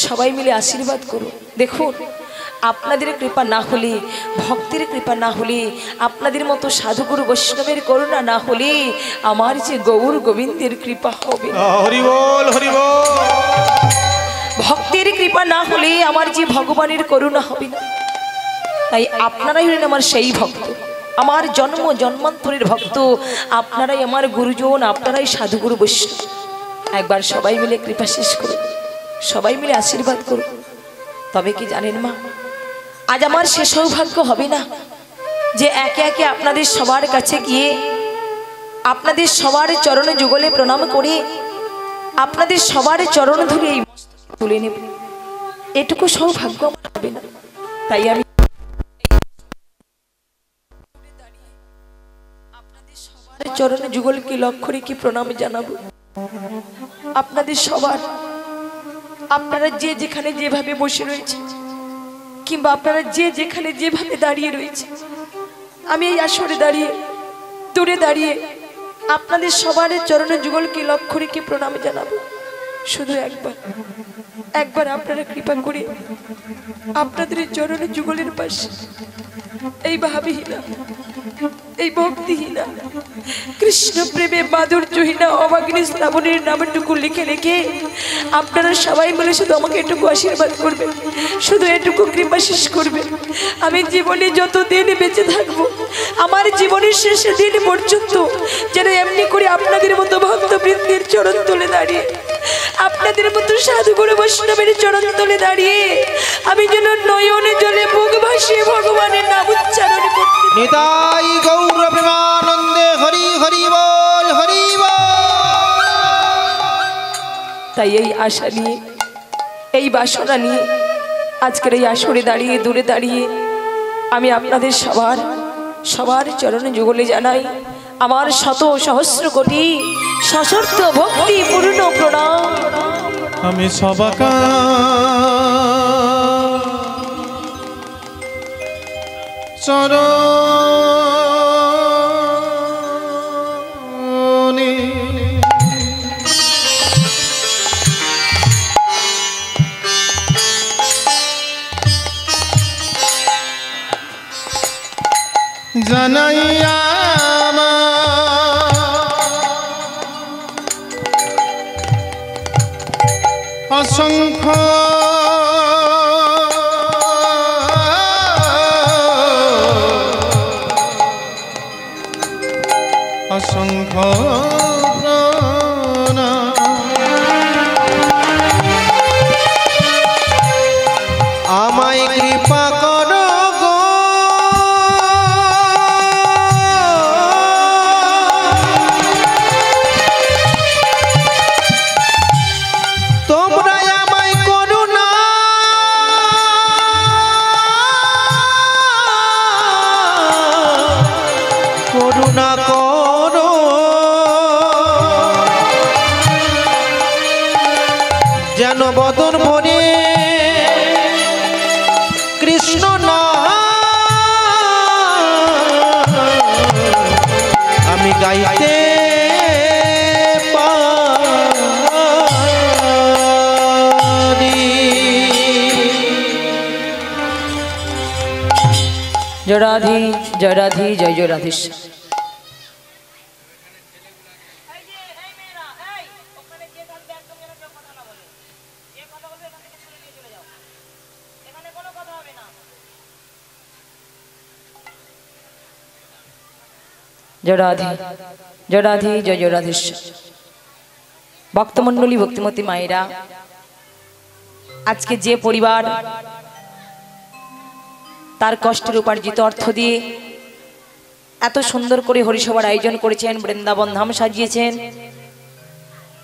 সবাই মিলে আশীর্বাদ করুন। দেখুন, আপনাদের কৃপা না হলে, ভক্তের কৃপা না হলে, আপনাদের মতো সাধুগুরু বৈষ্ণবের করুণা না হলে আমার যে গৌর গোবিন্দের কৃপা হবে না। হরি বল, হরি বল। ভক্তের কৃপা না হলে আমার যে ভগবানের করুণা হবে না। তাই আপনারাই হলেন আমার সেই ভক্ত, আমার জন্ম জন্মান্তরের ভক্ত। আপনারাই আমার গুরুজন, আপনারাই সাধুগুরু বৈষ্ণব। একবার সবাই মিলে কৃপা শেষ করুন, সবাই মিলে আশীর্বাদ করুন। তবে কি জানেন মা, আজ আমার সে সৌভাগ্য হবে না যে একে একে আপনাদের সবার কাছে গিয়ে আপনাদের সবার চরণে যুগলে প্রণাম করে আপনাদের সবার চরণ ধরে এই মস্তকে তুলে নেব। এটুকু সৌভাগ্য আমার হবে না। তাই আমি আপনাদের সবার চরণে যুগলকে লক্ষ্য রেখে প্রণাম জানাবো। আপনাদের সবার, আপনারা যে যেখানে যেভাবে বসে রয়েছে কিংবা আপনারা যে যেখানে যেভাবে দাঁড়িয়ে রয়েছে, আমি এই আসরে দাঁড়িয়ে, দূরে দাঁড়িয়ে আপনাদের সবার চরণে যুগলকে লক্ষ্য রেখে প্রণাম জানাবো। শুধু একবার আপনারা কৃপা করে আপনাদের চরণে যুগলের পাশে এই ভাবহীনা, এই ভক্তিহীনা, কৃষ্ণ প্রেমে মাধুর্যহীনা অবাগ্নি শ্রাবণের নামটুকু লিখে রেখে আপনারা সবাই মিলে শুধু আমাকে এটুকু আশীর্বাদ করবেন, শুধু এটুকু কৃপা শেষ করবেন। আমি জীবনে যতদিন বেঁচে থাকবো, আমার জীবনের শেষ দিন পর্যন্ত যেন এমনি করে আপনাদের মতো ভক্তবৃন্দের চরণ তুলে দাঁড়িয়ে, আপনাদের মতো সাধুগুরু বৈষ্ণবের চরণ তুলে দাঁড়িয়ে আমি যেন নয়নে জলে মুখ ভাসিয়ে ভগবানের নাম উচ্চারণ করতে। নিতাই গৌর প্রেমানন্দে হরি হরি বল, হরি বল। তাই এই আশা নিয়ে, এই বাসনা নিয়ে আজকের এই আসরে দাঁড়িয়ে, দূরে দাঁড়িয়ে আমি আপনাদের সবার চরণে যুগলে জানাই আমার শত সহস্র কোটি সশর্ত ভক্তি পূর্ণ প্রণাম। আমি সবাকা চরণে জানাইয়া অসংখ্য অসংখ্য আমায় কৃপা করো গো, তোমরা আমায় করুণা করুণা করো, যেন বদন ভরে কৃষ্ণ না আমি গাইতে পারি। জয় রাধে, জয় রাধে, জয় জয় রাধেশ্বর। জয় রাধে, জয় রাধে, জয় জয় রাধেশ্বর। ভক্তমণ্ডলী, ভক্তিমতী মায়েরা, আজকে যে পরিবার তার কষ্টের উপার্জিত অর্থ দিয়ে এত সুন্দর করে হরিসভার আয়োজন করেছেন, বৃন্দাবন ধাম সাজিয়েছেন,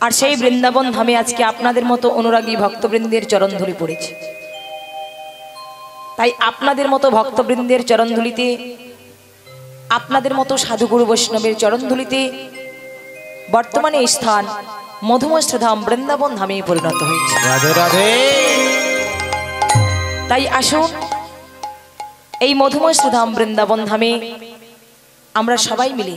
আর সেই বৃন্দাবন ধামে আজকে আপনাদের মতো অনুরাগী ভক্তবৃন্দের চরণধুলি পড়েছে। তাই আপনাদের মতো ভক্তবৃন্দের চরণধুলিতে, আপনাদের মতো সাধুগুরু বৈষ্ণবের চরণধুলিতে বর্তমানে এই স্থান মধুমশ্রধাম বৃন্দাবন ধামে পরিণত হয়েছে। রাধে রাধে। তাই আসুন এই মধুমশ্রধাম বৃন্দাবন ধামে আমরা সবাই মিলে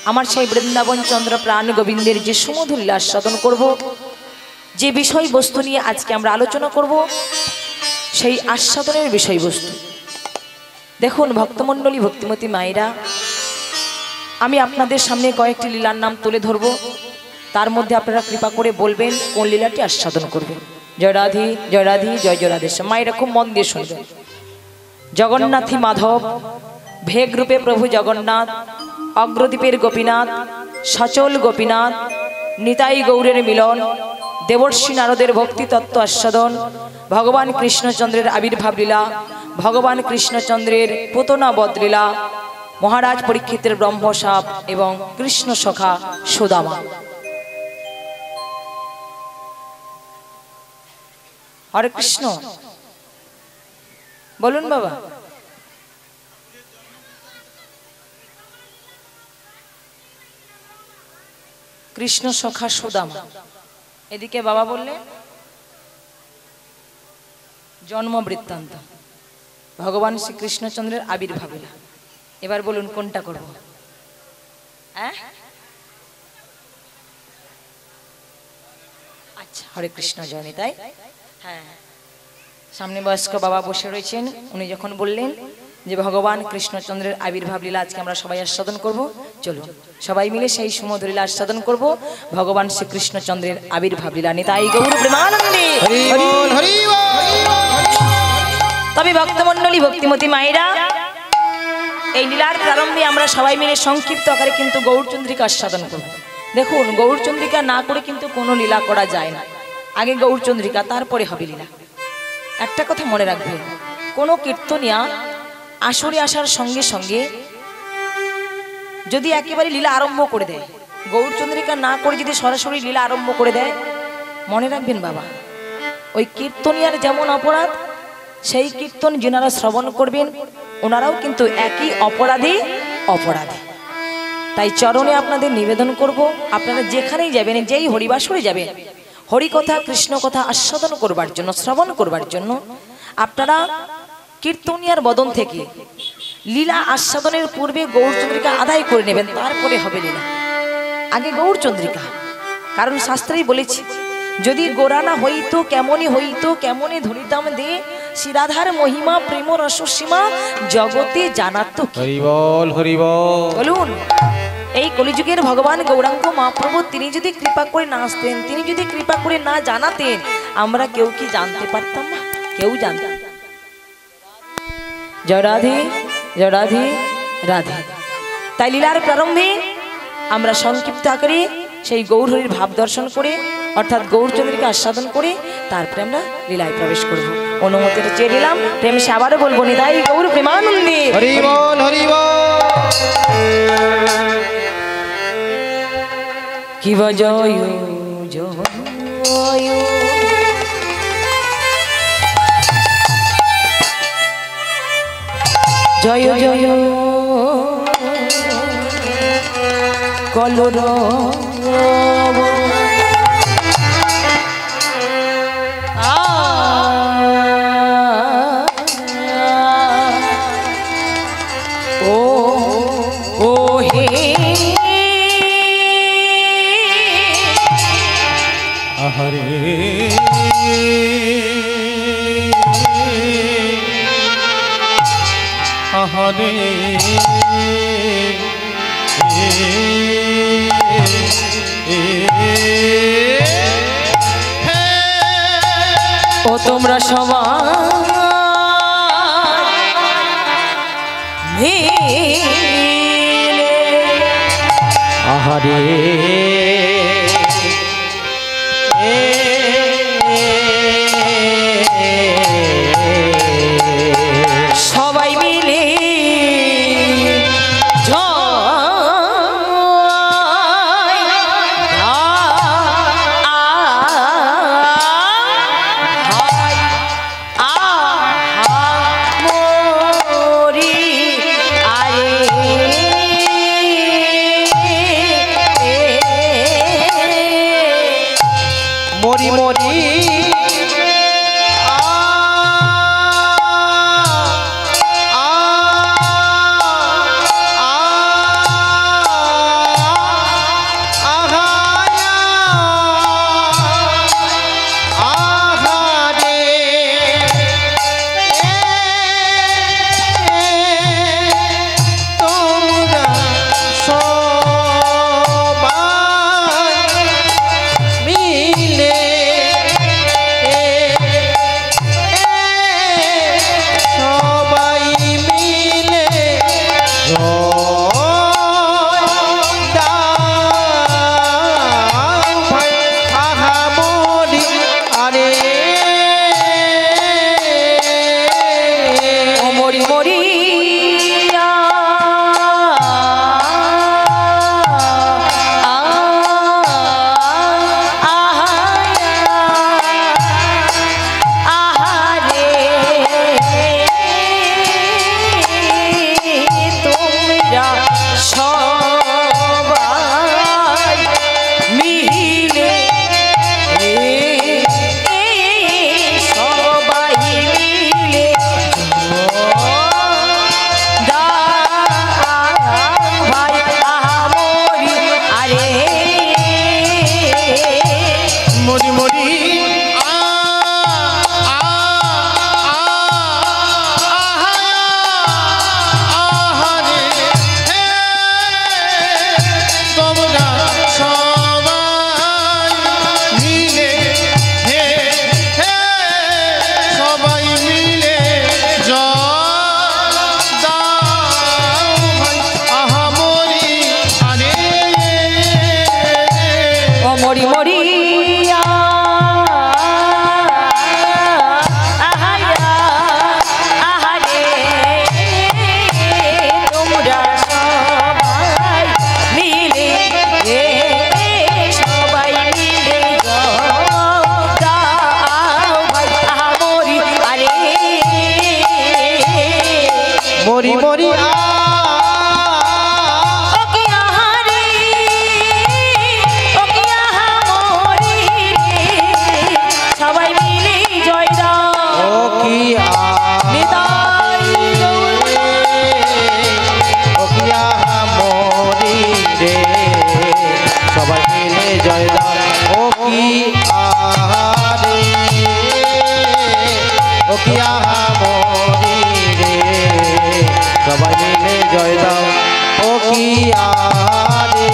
আমার সেই বৃন্দাবন চন্দ্র প্রাণ গোবিন্দের যে সুমধুর লীলা আস্বাদন করব, যে বিষয়বস্তু নিয়ে আজকে আমরা আলোচনা করব সেই আস্বাদনের বিষয়বস্তু। দেখুন ভক্তমণ্ডলী, ভক্তিমতী মায়েরা, আমি আপনাদের সামনে কয়েকটি লীলার নাম তুলে ধরব। তার মধ্যে আপনারা কৃপা করে বলবেন কোন লীলাটি আস্বাদন করবেন। জয় রাধি, জয় রাধি, জয় জয় রাধেশ্যাম। মায়েরা খুব মন দিয়ে শুনবেন। জগন্নাথী মাধব, ভেগ রূপে প্রভু জগন্নাথ, অগ্রদ্বীপের গোপীনাথ, সচল গোপীনাথ, নিতাই গৌরের মিলন, দেবর্ষী নারদের ভক্তি তত্ত্ব আস্বাদন, ভগবান কৃষ্ণচন্দ্রের আবির্ভাব লীলা, ভগবান কৃষ্ণচন্দ্রের পুতনা বদলীলা, মহারাজ পরীক্ষিতের ব্রহ্মসাপ এবং কৃষ্ণ সখা সুদামা। হরে কৃষ্ণ বলুন বাবা। কৃষ্ণ সখা সুদামা, এদিকে বাবা বললে জন্ম বৃত্তান্ত, ভগবান শ্রীকৃষ্ণচন্দ্রের আবির্ভাব। এবার বলুন কোনটা করব? হ্যাঁ, আচ্ছা, হরে কৃষ্ণ, জয় নিতাই। হ্যাঁ, সামনে বয়স্ক বাবা বসে রয়েছেন, উনি যখন বললেন যে ভগবান কৃষ্ণচন্দ্রের আবির্ভাব লীলা আজকে আমরা সবাই আস্বাদন করব, চলুন সবাই মিলে সেই সুমধুর লীলা আস্বাদন করব। ভগবান শ্রীকৃষ্ণচন্দ্রের আবির্ভাব লীলা। নিতাই গৌর প্রেমানন্দে। তবে ভক্তমণ্ডলী, ভক্তিমতী মায়েরা, এই লীলার প্রারম্ভে আমরা সবাই মিলে সংক্ষিপ্ত আকারে কিন্তু গৌরচন্দ্রিকা আস্বাদন করব। দেখুন, গৌরচন্দ্রিকা না করে কিন্তু কোনো লীলা করা যায় না। আগে গৌরচন্দ্রিকা, তারপরে হবে লীলা। একটা কথা মনে রাখবেন, কোনো কীর্তনিয়া আসরে আসার সঙ্গে সঙ্গে যদি একেবারে লীলা আরম্ভ করে দেয়, গৌরচন্দ্রিকা না করে যদি সরাসরি লীলা আরম্ভ করে দেয়, মনে রাখবেন বাবা, ওই কীর্তনিয়ার যেমন অপরাধ, সেই কীর্তন যেনারা শ্রবণ করবেন ওনারাও কিন্তু একই অপরাধী। তাই চরণে আপনাদের নিবেদন করব, আপনারা যেখানেই যাবেন, যেই হরিবাসরে যাবেন, হরিকথা কৃষ্ণ কথা আস্বাদন করবার জন্য, শ্রবণ করবার জন্য আপনারা কীর্তনিয়ার বদন থেকে লীলা আস্বাদনের পূর্বে গৌরচন্দ্রিকা আদায় করে নেবেন, তারপরে হবে লীলা। আগে গৌরচন্দ্রিকা, কারণ শাস্ত্রেই বলেছি, যদি গোরা না হইতো কেমনই হইতো, কেমনে ধরিতাম দে, শ্রীরাধার মহিমা প্রেম রসসীমা জগতে জানাতো। হরি বল, হরি বল। বলুন, এই কলিযুগের ভগবান গৌরাঙ্গ মহাপ্রভু তিনি যদি কৃপা করে না আসতেন, তিনি যদি কৃপা করে না জানাতেন, আমরা কেউ কি জানতে পারতাম না? কেউ জানতাম। জয় রাধে, জয় রাধে, রাধে। তাই লীলার প্রারম্ভে আমরা সংক্ষিপ্ত আকারে সেই গৌরহরির ভাব দর্শন করে, অর্থাৎ গৌরচন্দ্রিকা আস্বাদন করে তারপরে আমরা লীলায় প্রবেশ করব। অনুমতিটা চেয়ে নিলাম, প্রেম সে আবারও বলবো, নিতাই গৌর প্রেমানন্দে। হরি বল, হরি বল। কি জয় জয় জয় জয় কলর হরে হরে ও তোমরা সবাই হরে সবাই মিলে কিয়া মরি রে সবাই মিলে জয় দাও ও কিয়া রে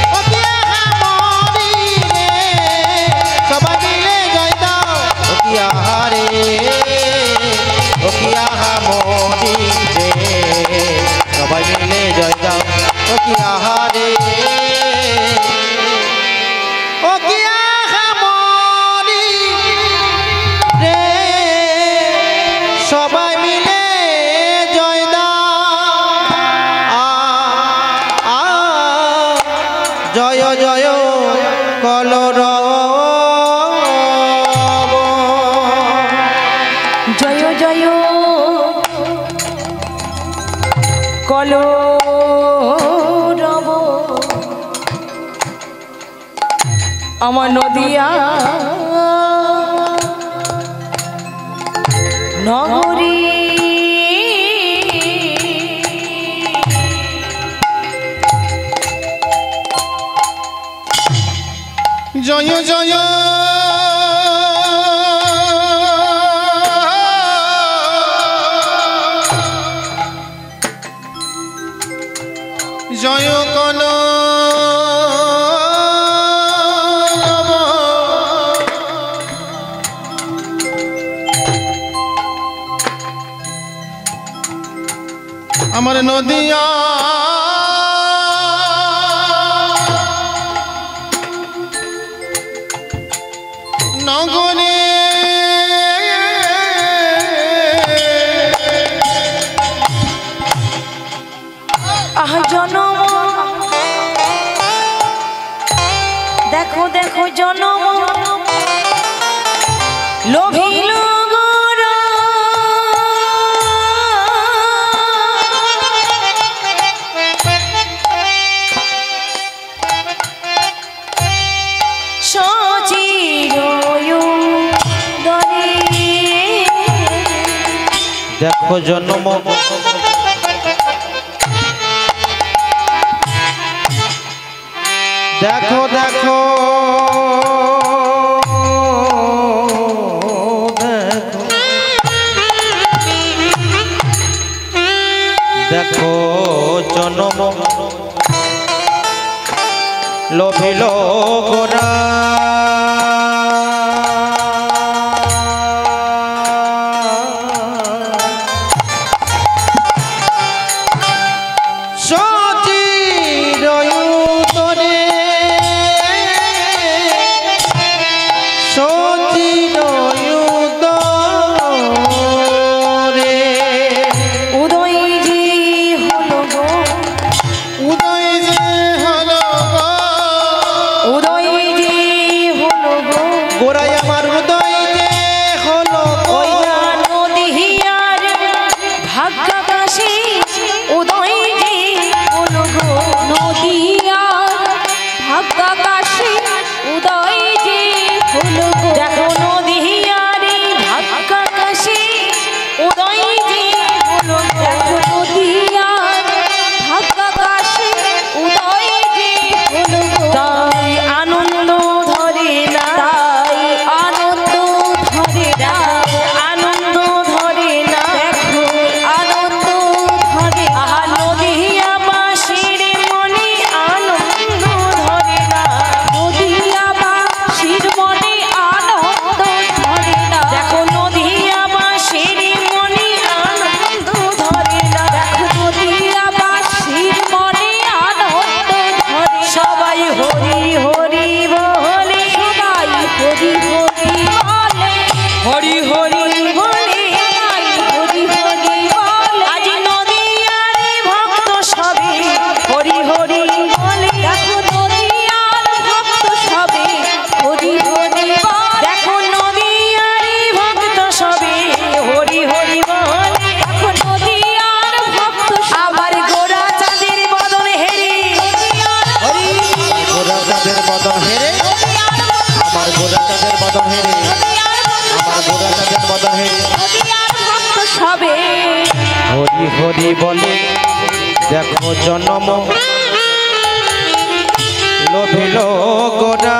ও কিয়া মরি রে সবাই মিলে জয় দাও ও কিয়া রে ও কিয়া মরি রে সবাই মিলে জয় দাও ও কিয়া রে ও কিয়া মরি রে সবাই মিলে জয় দাও জয় জয় কলর জয় জয় কলরব আমার নদিয়া নগরী জয় জয় জয় কল আমার নদিয়া নগরে আহ জনম দেখো দেখো জনম লোভিল গোরা সচিরয়ুদরে দেখো জন্ম দেখো দেখো দেখো জনম লোভিল গোরা হরি হরি বলে দেখো জনম লোভিল গোরা